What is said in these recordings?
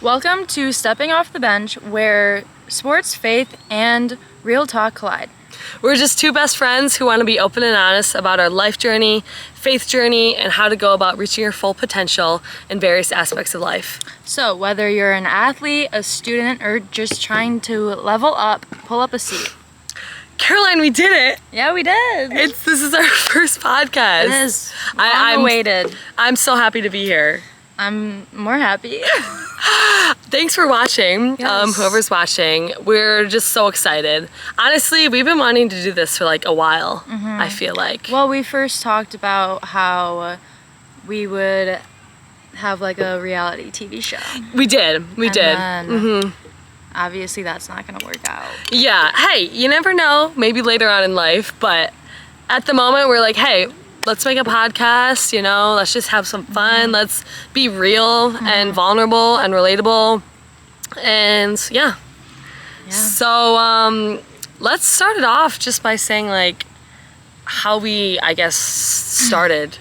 Welcome to Stepping Off the Bench, where sports, faith, and real talk collide. We're just two best friends who want to be open and honest about our life journey, faith journey, and how to go about reaching your full potential in various aspects of life. So, whether you're an athlete, a student, or just trying to level up, pull up a seat. Caroline, we did it! Yeah, we did. This is our first podcast. It is. I'm awaited. I'm so happy to be here. I'm more happy. Thanks for watching, Yes. whoever's watching. We're just so excited. Honestly, we've been wanting to do this for like a while, I feel like. Well, we first talked about how we would have like a reality TV show. We did. Then, obviously, that's not going to work out. Yeah, hey, you never know, maybe later on in life, but at the moment we're like, hey, let's make a podcast, let's just have some fun, let's be real and vulnerable and relatable, and yeah. So let's start it off just by saying like how we, I guess, started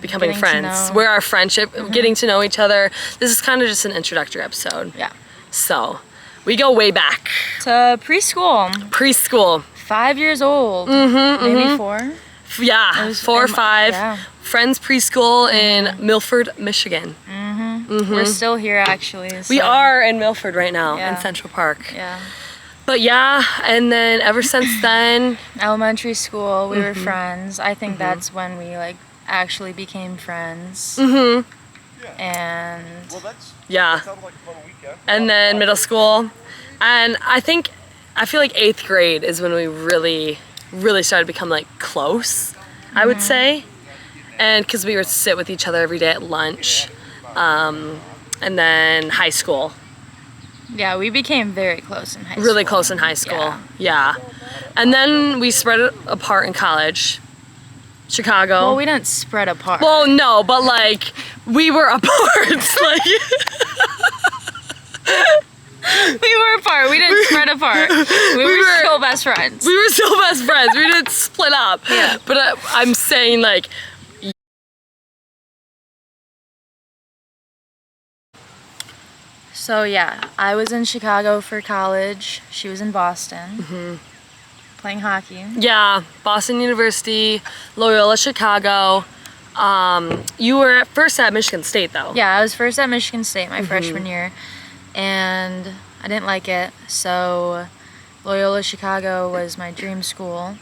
becoming friends, where our friendship, getting to know each other. This is kind of just an introductory episode. Yeah. So we go way back. To preschool. Preschool. 5 years old. Maybe 4. Yeah, 4 or 5. Yeah. Friends preschool in Milford, Michigan. We're still here actually. We so- are in Milford right now in Yeah. Central Park. Yeah. But yeah, and then ever since then, Elementary school, we were friends. I think that's when we like actually became friends. And yeah. And then middle school. And I feel like 8th grade is when we really started to become like close, I would say. And because we would sit with each other every day at lunch. And then high school. yeah, we became very close in high school. Really close in high school. Yeah. And then we spread apart in college. Chicago. Well, we didn't spread apart. Well, no, but like we were apart. Like we were apart. We didn't spread apart. We were still best friends. we were still best friends. We didn't split up. Yeah. But I'm saying like. So yeah, I was in Chicago for college. She was in Boston. Playing hockey. Yeah, Boston University, Loyola Chicago. You were first at Michigan State though. Yeah, I was first at Michigan State my freshman year, and I didn't like it. So Loyola Chicago was my dream school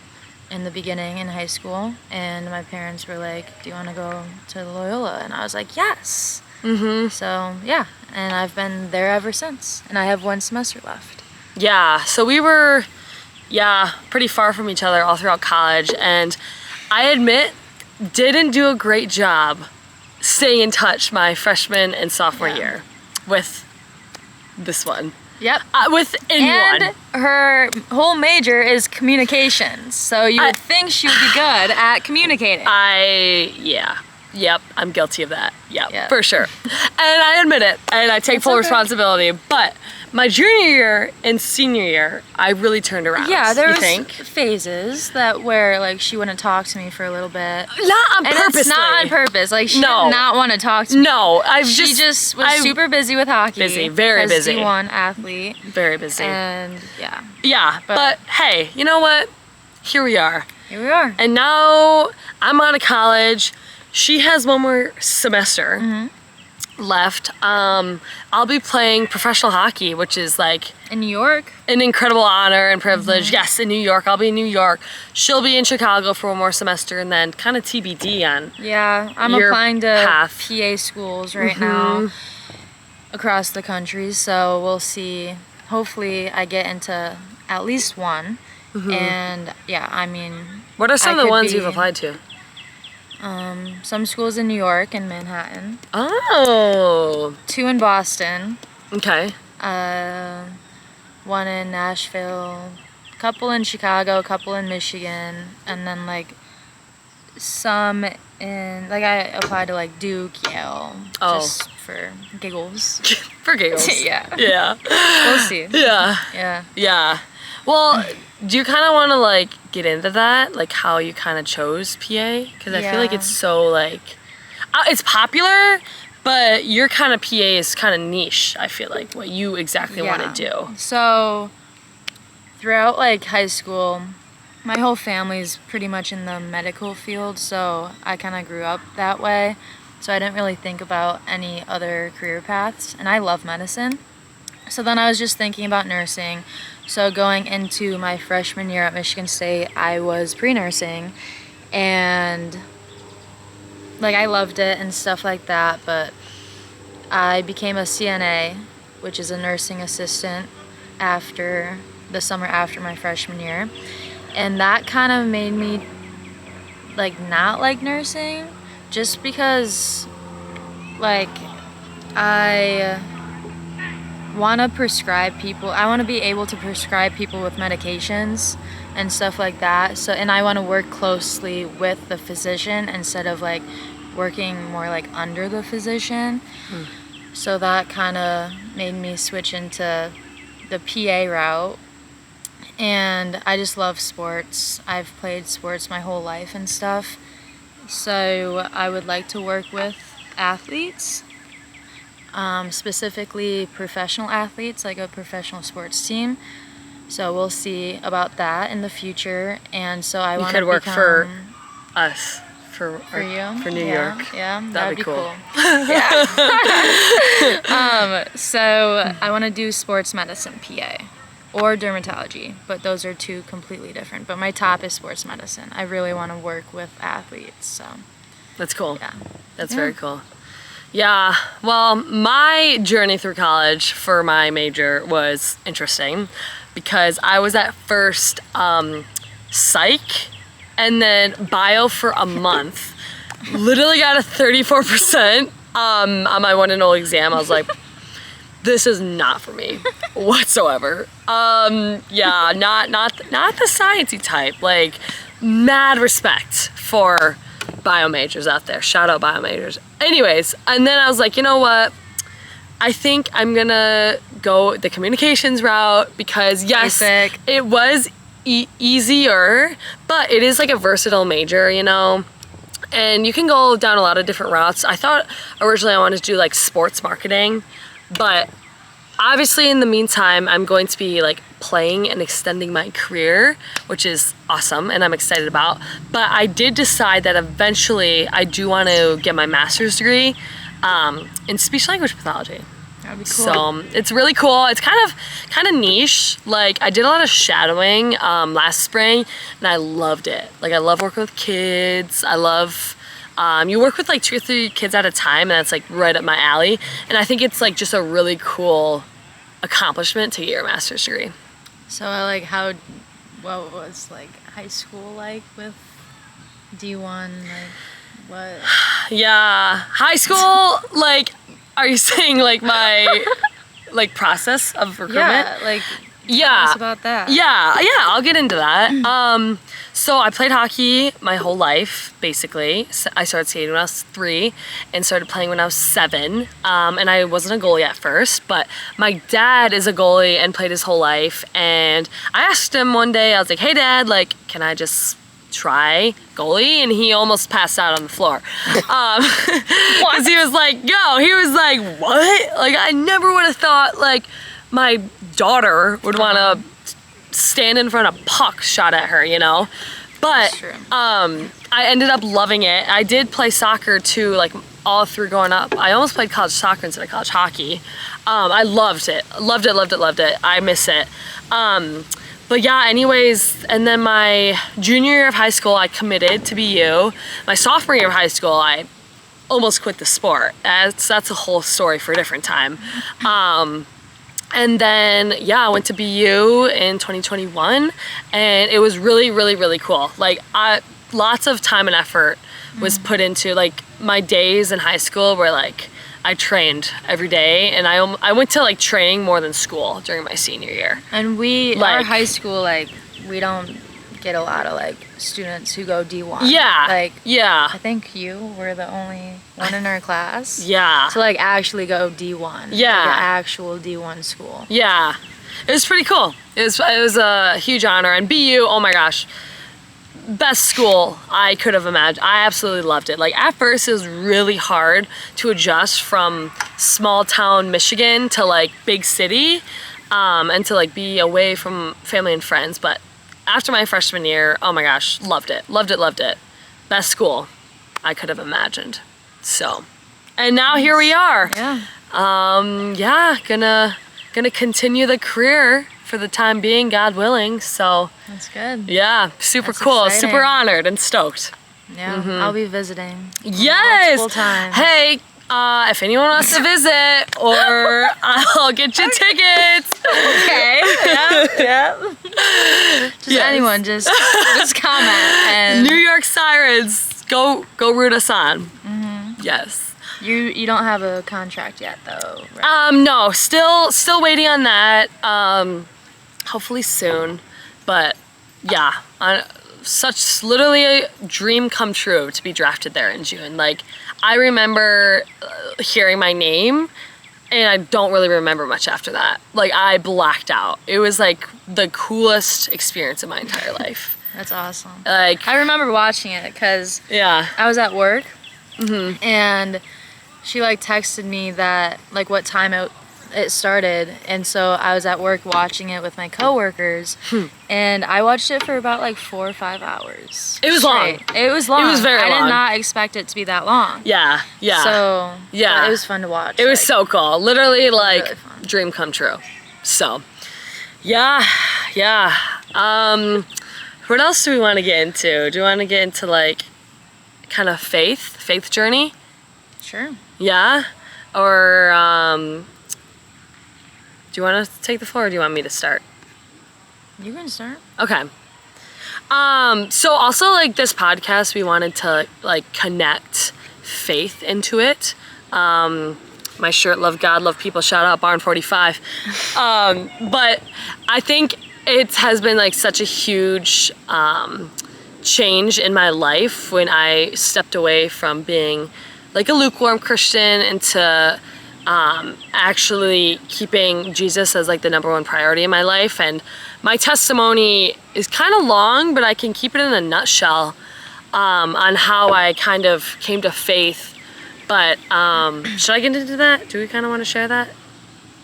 in the beginning in high school, and my parents were like, "Do you want to go to Loyola?" And I was like, "Yes." So yeah, and I've been there ever since, and I have 1 semester left. Yeah, so we were, pretty far from each other all throughout college, and I admit, didn't do a great job staying in touch my freshman and sophomore year with this one. Yep. With anyone. And her whole major is communications, so you would think she would be good at communicating. Yep, I'm guilty of that. Yep, Yeah. for sure. And I admit it, and I take full okay. responsibility. But my junior year and senior year, I really turned around. Yeah, there you was think? phases where like she wouldn't talk to me for a little bit. Not on And purpose. it's not on purpose. Like she No. did not want to talk to me. No, She just was super busy with hockey. Busy, very as busy. D1 athlete. Very busy. And yeah, Yeah, but hey, you know what? Here we are. here we are. And now I'm out of college. She has 1 more semester left. I'll be playing professional hockey, which is like In New York. an incredible honor and privilege. Yes, in New York. I'll be in New York. She'll be in Chicago for 1 more semester, and then kind of TBD on. Yeah, I'm Your applying to path. PA schools right now across the country, so we'll see. Hopefully I get into at least 1. And yeah, I mean, What are some I of the could ones be- you've applied to? some schools in New York and Manhattan, Oh, 2 in Boston, okay. 1 in Nashville, a couple in Chicago, a couple in Michigan, and then like some in, like I applied to like Duke, Yale, just for giggles. For giggles. Yeah. Yeah. We'll see. Yeah. Yeah. Yeah. Well, do you kind of want to like get into that, like how you kind of chose PA? Because I feel like Yeah. it's so like, it's popular, But your kind of PA is kind of niche, I feel like, what you exactly want to do. So throughout like high school, my whole family's pretty much in the medical field, so I kind of grew up that way. So I didn't really think about any other career paths, and I love medicine. So then I was just thinking about nursing. So going into my freshman year at Michigan State, I was pre-nursing, and like I loved it and stuff like that, but I became a CNA, which is a nursing assistant, after the summer after my freshman year. And that kind of made me like not like nursing, just because like I want to prescribe people. I want to be able to prescribe people with medications and stuff like that. So, and I want to work closely with the physician instead of like working more like under the physician. So that kind of made me switch into the PA route. And I just love sports. I've played sports my whole life and stuff. So I would like to work with athletes, specifically professional athletes, like a professional sports team. So we'll see about that in the future. And so I want to work for us. For you? For New York. Yeah, that'd be cool. So I want to do sports medicine PA or dermatology, but those are two completely different. But my top is sports medicine. I really want to work with athletes, so. That's cool. Yeah. That's very cool. Yeah, well, my journey through college for my major was interesting because I was at first psych and then bio for a month. Literally got a 34% on my one and only exam. I was like, this is not for me whatsoever. Yeah, not the sciencey type. Like, mad respect for bio majors out there. Shout out bio majors. Anyways, and then I was like, you know what? I think I'm gonna go the communications route because yes, it was easier, but it is like a versatile major, you know? And you can go down a lot of different routes. I thought originally I wanted to do like sports marketing, but obviously in the meantime, I'm going to be like playing and extending my career, which is awesome and I'm excited about. But I did decide that eventually I do want to get my master's degree in speech language pathology. That'd be cool. So it's really cool. It's kind of niche. Like I did a lot of shadowing last spring and I loved it. Like I love working with kids. I love you work with like 2 or 3 kids at a time, and that's like right up my alley. And I think it's like just a really cool accomplishment to get your master's degree. So like what was like high school like with D1? Like what? Yeah, high school, like, are you saying like my like process of recruitment? Yeah, like tell us about that. Yeah, I'll get into that. So I played hockey my whole life, basically. So I started skating when I was 3 and started playing when I was 7. And I wasn't a goalie at first, but my dad is a goalie and played his whole life. And I asked him one day, I was like, hey Dad, like, can I just try goalie? And he almost passed out on the floor. Because he was like, what? Like, I never would have thought, like, my daughter would want to stand in front of puck shot at her, you know? But I ended up loving it. I did play soccer too, like all through growing up. I almost played college soccer instead of college hockey. I loved it. Loved it. I miss it. But yeah, anyways, and then my junior year of high school, I committed to BU. My sophomore year of high school, I almost quit the sport. That's a whole story for a different time. And then, yeah, I went to BU in 2021, and it was really, really, really cool. Like, lots of time and effort was put into, like, my days in high school were, like, I trained every day, and I went to, like, training more than school during my senior year. And our high school, like, we don't get a lot of, like, students who go D1. Yeah, like, yeah. I think you were the only one in our class. Yeah. To, like, actually go D1. Yeah. Like, an actual D1 school. Yeah. It was pretty cool. It was a huge honor. And BU, oh my gosh, best school I could have imagined. I absolutely loved it. Like at first it was really hard to adjust from small town Michigan to like big city, and to like be away from family and friends. But after my freshman year, oh my gosh, loved it. Loved it, loved it. Best school I could have imagined. So, and now here we are. Yeah. Yeah, gonna continue the career for the time being, God willing. So That's good. yeah, super That's cool. exciting. Super honored and stoked. Yeah, I'll be visiting. Yes. Multiple times. Hey, if anyone wants to visit, or I'll get you tickets. Okay. Yeah. Just Yes. anyone, just comment. And New York Sirens, go root us on. Yes. you don't have a contract yet, though, right? No, still waiting on that. Hopefully soon, but yeah, such literally a dream come true to be drafted there in June. Like I remember hearing my name, and I don't really remember much after that. Like I blacked out. It was like the coolest experience of my entire life. That's awesome. Like I remember watching it because yeah, I was at work, and she like texted me that like what time it started, and so I was at work watching it with my coworkers, and I watched it for about like 4 or 5 hours. It was long. It was long. It was very I long. did not expect it to be that long. yeah. So Yeah. but it was fun to watch. It was so cool. Literally like really fun. dream come true. So yeah. What else do we want to get into? Do you want to get into like kind of faith journey? Sure. Yeah? Or do you want to take the floor, or do you want me to start? You can start. Okay. So also like this podcast, we wanted to like connect faith into it. My shirt, love God, love people, shout out Barn 45. But I think it has been like such a huge change in my life when I stepped away from being like a lukewarm Christian into actually keeping Jesus as like the #1 priority in my life. And my testimony is kind of long, but I can keep it in a nutshell on how I kind of came to faith. But should I get into that? Do we kind of want to share that?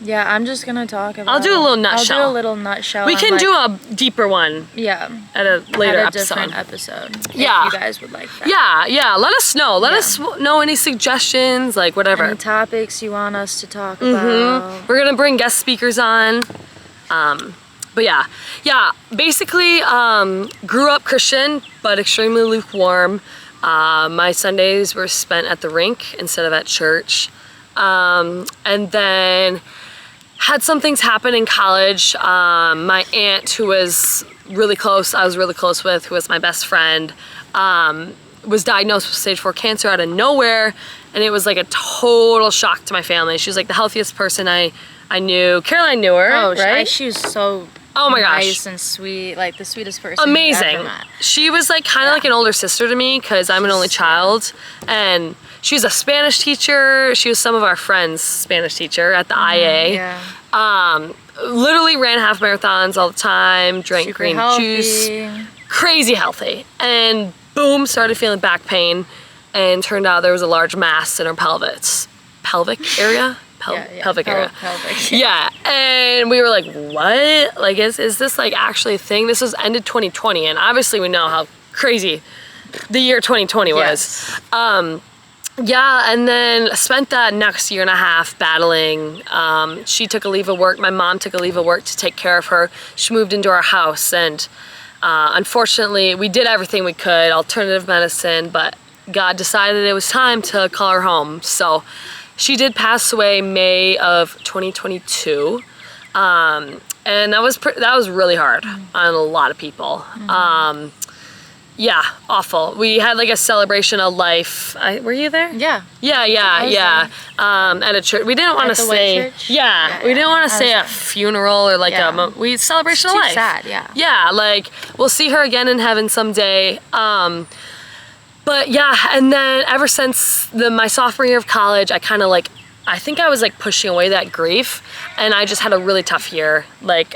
Yeah, I'm just gonna talk about. I'll do a little nutshell. I'll do a little nutshell. We on, can like, do a deeper one yeah at a later at a episode. different episode. Yeah. If you guys would like that. Yeah. Let us know. Let Yeah. us know any suggestions, like whatever. Any topics you want us to talk about. We're gonna bring guest speakers on. But yeah. Basically, grew up Christian, but extremely lukewarm. My Sundays were spent at the rink instead of at church. And then had some things happen in college. My aunt, who was really close, I was really close with, who was my best friend, was diagnosed with stage 4 cancer out of nowhere. And it was like a total shock to my family. She was like the healthiest person I knew. Caroline knew her, Oh, right? she was so Oh my gosh. nice and sweet, like the sweetest person I've Amazing. ever met. She was like kind of like an older sister to me because I'm an only child, and she was a Spanish teacher. She was some of our friends' Spanish teacher at the IA. Yeah. Literally ran half marathons all the time, drank Super green healthy. juice, crazy healthy, and boom, started feeling back pain, and turned out there was a large mass in her pelvic area. Pelvic area. Pelvic. Yeah, and we were like, what? Like, is this like actually a thing? This was ended 2020, and obviously we know how crazy the year 2020 was. Yes. Yeah, and then spent that next year and a half battling. She took a leave of work. My mom took a leave of work to take care of her. She moved into our house, and unfortunately, we did everything we could, alternative medicine, but God decided it was time to call her home. So she did pass away May of 2022, and that was really hard on a lot of people. Yeah, awful. We had like a celebration of life. Were you there? Yeah. Yeah. At a church. We didn't want to the white say. church? Yeah, we didn't want to say a funeral or like Yeah. we celebration Too of life. sad, yeah. Yeah, like we'll see her again in heaven someday. But yeah, and then ever since my sophomore year of college, I kind of like, I think I was like pushing away that grief, and I just had a really tough year. Like,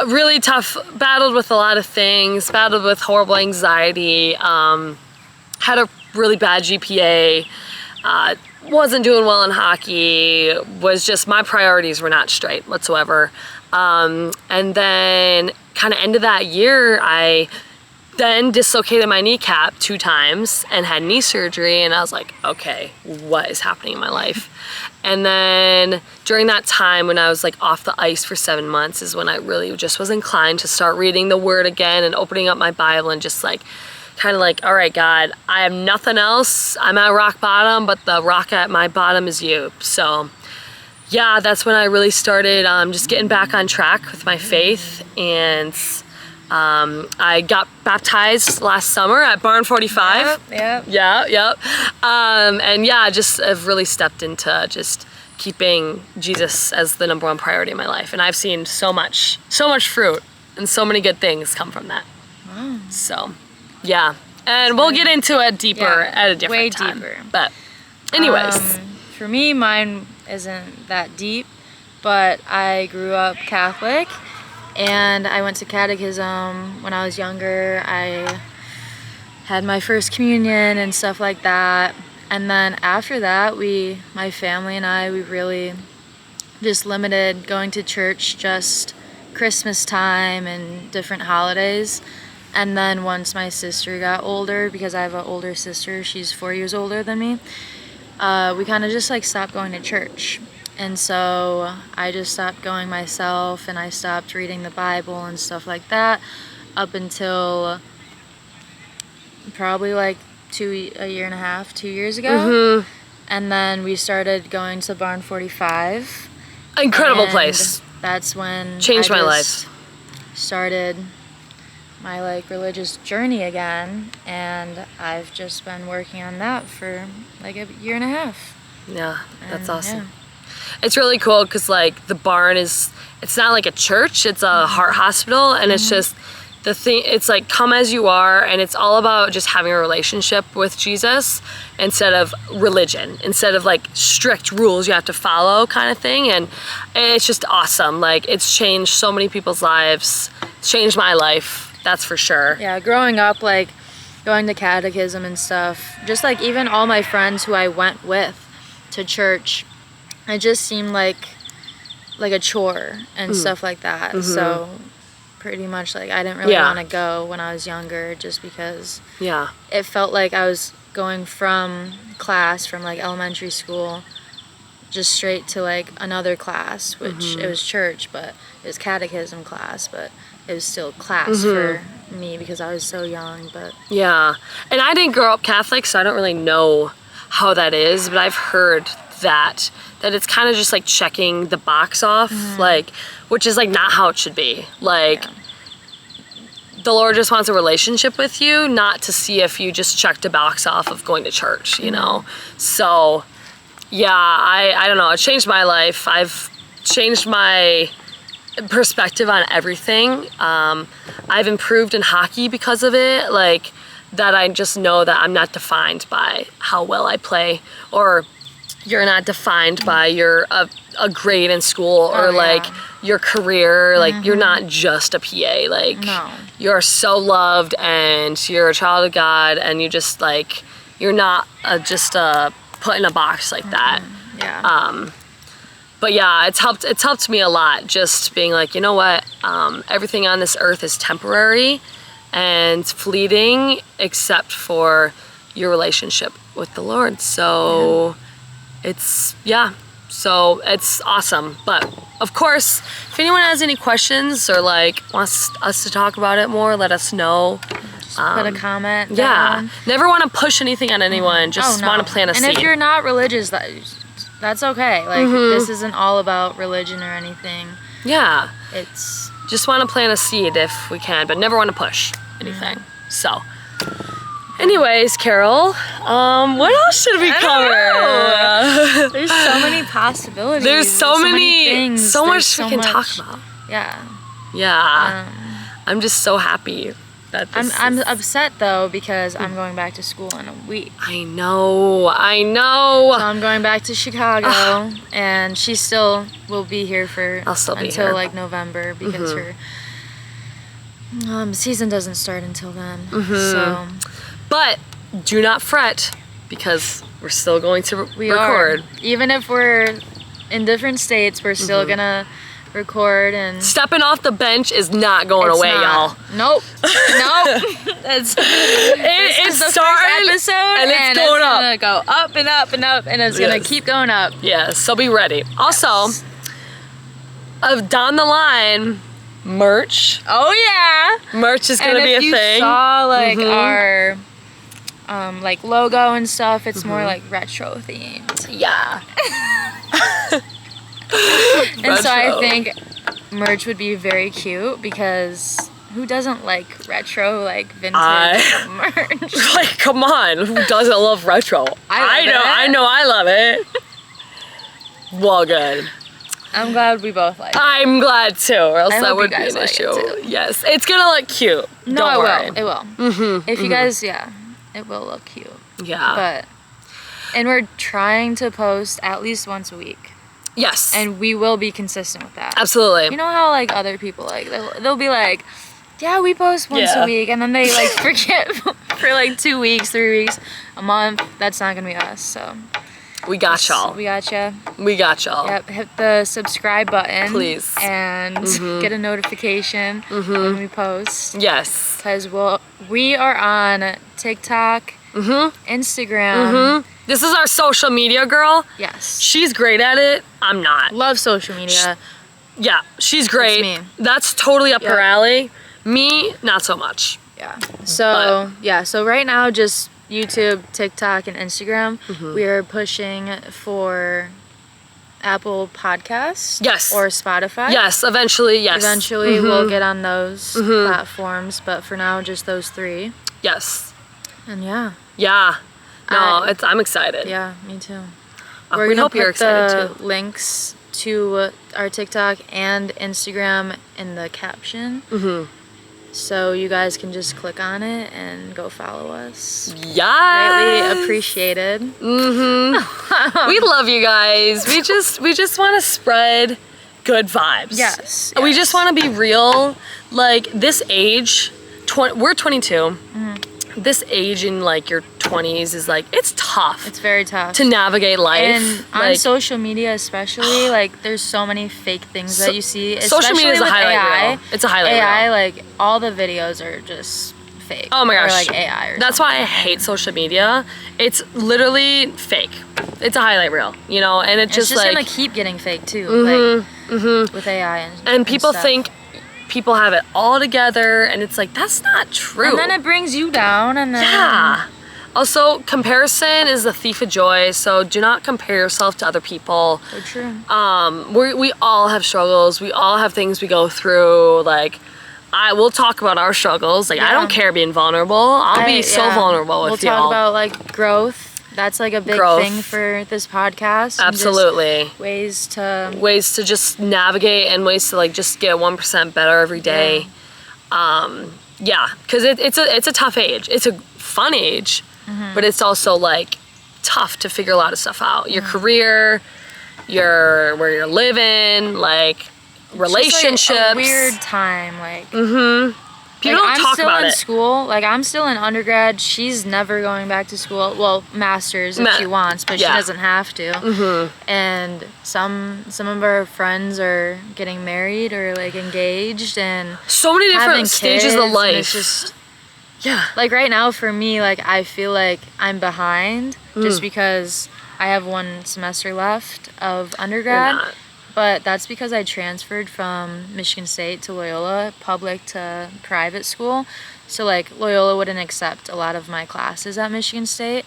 really tough, battled with a lot of things, battled with horrible anxiety, had a really bad GPA, wasn't doing well in hockey, was just, my priorities were not straight whatsoever. And then kind of end of that year, I then dislocated my kneecap 2 times and had knee surgery, and I was like, okay, what is happening in my life? And then during that time when I was like off the ice for 7 months is when I really just was inclined to start reading the Word again and opening up my Bible and just like kind of like, all right, God, I have nothing else. I'm at rock bottom, but the rock at my bottom is you. So yeah, that's when I really started just getting back on track with my faith. And I got baptized last summer at Barn 45. Yep. And yeah, just have really stepped into just keeping Jesus as the #1 priority in my life. And I've seen so much fruit and so many good things come from that. Wow. So, yeah. And we'll get into it deeper at a different time. Way deeper. But anyways. For me, mine isn't that deep, but I grew up Catholic. And I went to catechism when I was younger. I had my first communion and stuff like that. And then after that, my family and I, we really just limited going to church just Christmas time and different holidays. And then once my sister got older, because I have an older sister, she's 4 years older than me, we kind of just like stopped going to church. And so I just stopped going myself, and I stopped reading the Bible and stuff like that up until probably like 2 years ago. Mm-hmm. And then we started going to Barn 45. Incredible place. That's when changed my life. Started my like religious journey again, and I've just been working on that for like a year and a half. Yeah, that's awesome. Yeah. It's really cool because like the barn it's not like a church, it's a heart hospital, and it's just the thing, it's like come as you are, and it's all about just having a relationship with Jesus instead of religion, instead of like strict rules you have to follow kind of thing. And it's just awesome. Like it's changed so many people's lives. It's changed my life, that's for sure. Yeah, growing up, like going to catechism and stuff, just like even all my friends who I went with to church, it just seemed like a chore and stuff like that. So pretty much like I didn't really want to go when I was younger, just because it felt like I was going from class from like elementary school just straight to like another class, which it was church, but it was catechism class, but it was still class for me because I was so young. But yeah, and I didn't grow up Catholic, so I don't really know how that is, but I've heard that it's kind of just like checking the box off, like, which is like not how it should be. Like the Lord just wants a relationship with you, not to see if you just checked a box off of going to church, you know? So yeah, I don't know, it changed my life. I've changed my perspective on everything. I've improved in hockey because of it, like that I just know that I'm not defined by how well I play, or you're not defined by your a grade in school, or like your career. Like you're not just a PA. Like you're so loved, and you're a child of God, and you just like you're not just put in a box like that. But yeah, it's helped me a lot, just being like, you know what, everything on this earth is temporary and fleeting except for your relationship with the Lord. So it's awesome. But of course, if anyone has any questions or like wants us to talk about it more, let us know. Just put a comment down. Never want to push anything on anyone, just want to plant a seed. And if you're not religious, that's okay. Like this isn't all about religion or anything. It's just want to plant a seed if we can, but never want to push anything. So anyways, Carol, what else should we cover? There's so many possibilities. There's so many things. So much we can talk about. Yeah. I'm just so happy that I'm upset though because I'm going back to school in a week. I know. So I'm going back to Chicago, and she still will be here until like November because her season doesn't start until then. So, but do not fret because we're still going to record. Even if we're in different states, we're still gonna record. And stepping off the bench is not going away, y'all. Nope. It's the first episode, and it's gonna go up and up and up, and it's gonna keep going up. Yes, so be ready. Also, down the line, merch. Oh yeah, merch is gonna be a thing. If you saw like our like logo and stuff, it's more like retro themed. Yeah. And so I think merch would be very cute because who doesn't like retro, like vintage merch? Like, come on, who doesn't love retro? I know I love it. Well, good. I'm glad we both like it. I'm glad too, or else that would be an like issue. Yes, it's gonna look cute. Don't worry. It will. If you guys, it will look cute. Yeah. And we're trying to post at least once a week. Yes. And we will be consistent with that. Absolutely. You know how like other people like they'll be like, yeah, we post once a week, and then they like forget for like 2 weeks, 3 weeks, a month. That's not gonna be us. So we got y'all. We got ya. We got y'all. Yep. Hit the subscribe button, please, and get a notification when we post. Yes. Because we are on TikTok, Instagram. This is our social media girl. Yes. She's great at it. I'm not. Love social media. Yeah, she's great. That's me. That's totally up her alley. Me, not so much. Yeah. So, so right now just YouTube, TikTok, and Instagram. We are pushing for Apple Podcasts. Yes. Or Spotify. Yes, eventually, yes. Eventually we'll get on those platforms, but for now just those 3. Yes. And yeah. Yeah. No, I'm excited. Yeah, me too. We hope you're excited too. Links to our TikTok and Instagram in the caption. So you guys can just click on it and go follow us. Yeah. Greatly appreciated. We love you guys. We just want to spread good vibes. Yes. We just want to be real. Like this age, we're 22. This age in like your 20s is like, it's tough. It's very tough to navigate life. And on social media especially, like there's so many fake things that you see. Social media is a highlight reel. It's a highlight reel. AI, like all the videos are just fake. Oh my gosh. Or like AI or That's why I hate social media. It's literally fake. It's a highlight reel, you know, and it's just like, gonna keep getting fake too, like with AI and people stuff. think people have it all together, and it's like, that's not true. And then it brings you down, and then Also, comparison is the thief of joy, so do not compare yourself to other people. So true. We all have struggles. We all have things we go through. Like, we'll talk about our struggles. Like, I don't care being vulnerable. I'll be so vulnerable with y'all. We'll talk about like growth. That's like a big thing for this podcast. Absolutely. Ways to just navigate and ways to like just get 1% better every day. Because it's a tough age. It's a fun age, but it's also like tough to figure a lot of stuff out. Your career, where you're living, like relationships. Just like a weird time, like. People don't talk about it. I'm still in school. Like, I'm still in undergrad. She's never going back to school. Well, master's if she wants, but she doesn't have to. And some of our friends are getting married or like engaged, and so many different stages of life. It's just like right now for me, like I feel like I'm behind just because I have 1 semester left of undergrad. But that's because I transferred from Michigan State to Loyola, public to private school. So like Loyola wouldn't accept a lot of my classes at Michigan State.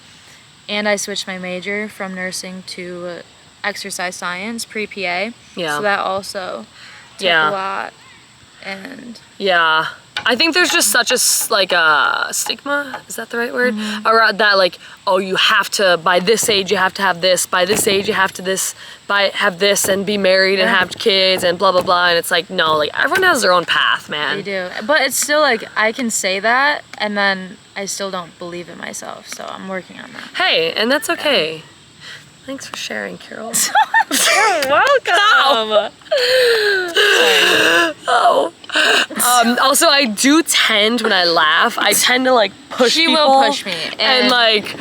And I switched my major from nursing to exercise science, pre-PA. So that also took a lot. And I think there's just such a stigma, is that the right word? Around that, like, oh, you have to, by this age you have to have this, by this age you have to have this and be married and have kids and blah blah blah, and it's like, no, like everyone has their own path, man. They do, but it's still like I can say that and then I still don't believe it myself, so I'm working on that. Hey, and that's okay. Thanks for sharing, Carol. You're welcome. Also, I do tend, when I laugh, I tend to like push She people. will push me. And like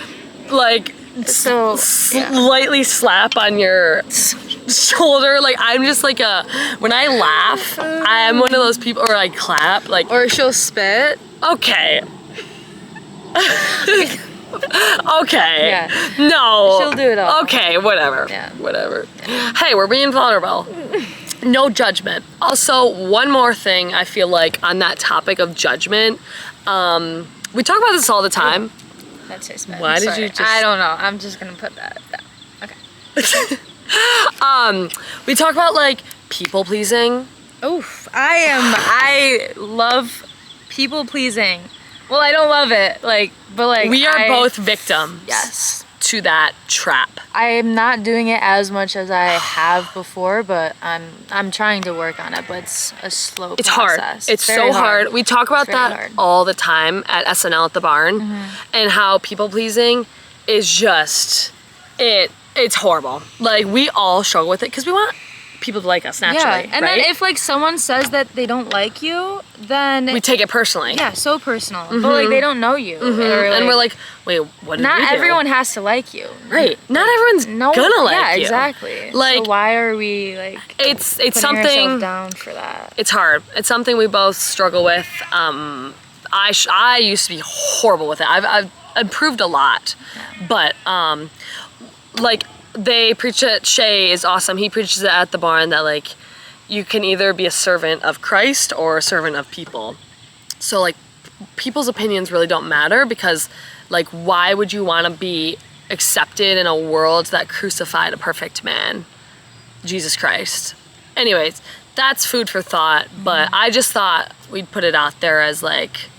So slightly slap on your shoulder. Like I'm just like when I laugh, I'm one of those people, or I clap, like. Or she'll spit. Okay. Okay. Yeah. No. She'll do it all. Okay, whatever. Yeah. Whatever. Hey, we're being vulnerable. No judgment. Also, one more thing I feel like on that topic of judgment, we talk about this all the time. That's so spit. Why did you just... I don't know. I'm just gonna put that down. Okay. We talk about like people pleasing. Oof. I love people pleasing. Well, I don't love it, but we are both victims. Yes. To that trap. I am not doing it as much as I have before, but I'm trying to work on it. But it's a slow It's process. hard. It's so hard. We talk about that all the time at SNL at the barn, and how people pleasing is just it's horrible. Like we all struggle with it because we want people to like us naturally. Yeah, and right? then if like someone says that they don't like you, then we take it personally. Yeah, so personal. But like they don't know you, and we're like, wait, what did we do? Not everyone has to like you. Right. Not everyone's gonna like you. Yeah, exactly. Like, so why are we like? It's putting something ourselves down for that. It's hard. It's something we both struggle with. I used to be horrible with it. I've improved a lot, but like. They preach it. Shay is awesome. He preaches it at the barn that like you can either be a servant of Christ or a servant of people. So like people's opinions really don't matter because like why would you want to be accepted in a world that crucified a perfect man, Jesus Christ? Anyways, that's food for thought, but I just thought we'd put it out there as like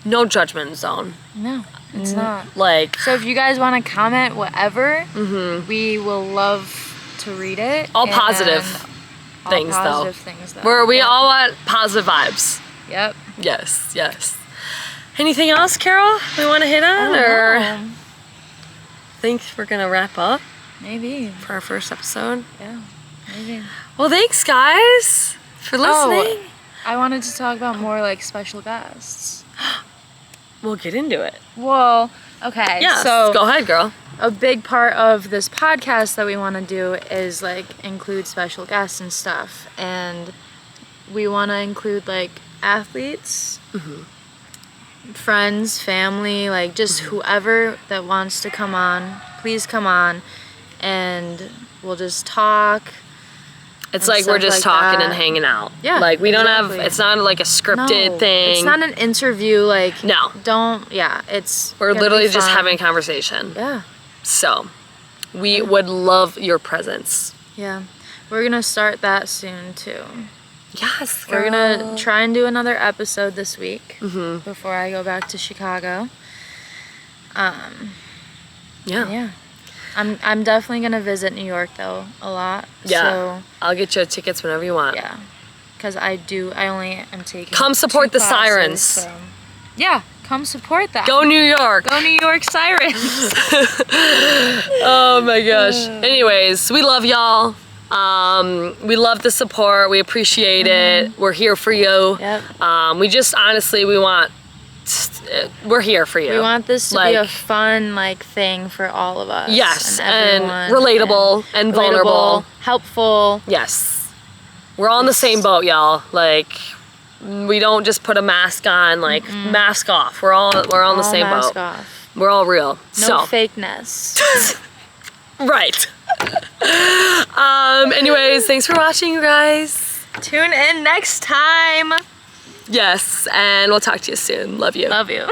no judgment zone. No. It's not. Like, so if you guys want to comment whatever, we will love to read it. All positive things though. Where we all want positive vibes. Yep. Yes, yes. Anything else, Carol, we want to hit on? Or think we're going to wrap up? Maybe. For our first episode? Yeah, maybe. Well, thanks guys for listening. Oh, I wanted to talk about more like special guests. We'll get into it. Well, okay. Yeah, so go ahead, girl. A big part of this podcast that we want to do is like include special guests and stuff. And we want to include like athletes, friends, family, like just whoever that wants to come on, please come on and we'll just talk. It's like we're just like talking that. and hanging out. Yeah, like we don't have, exactly. it's not like a scripted thing. It's not an interview, like, no. We're literally just having a conversation. Yeah. So, we would love your presence. Yeah. We're gonna start that soon too. Yes, girl. We're gonna try and do another episode this week before I go back to Chicago. Yeah. I'm definitely gonna visit New York though a lot. Yeah. So, I'll get you tickets whenever you want. Yeah. Because I only am taking. Come support the classes, Sirens. So. Yeah, come support that. Go New York. Go New York Sirens. Oh my gosh. Anyways, we love y'all. We love the support. We appreciate it. We're here for you. Yep. We just honestly, we're here for you. We want this to be a fun thing for all of us. Yes, and relatable and vulnerable. Helpful. Yes. We're all in the same boat, y'all. Like, we don't just put a mask on, mask off. We're all in the same boat. Off. We're all real. No fakeness. Right. Anyways, thanks for watching, you guys. Tune in next time. Yes, and we'll talk to you soon. Love you. Love you.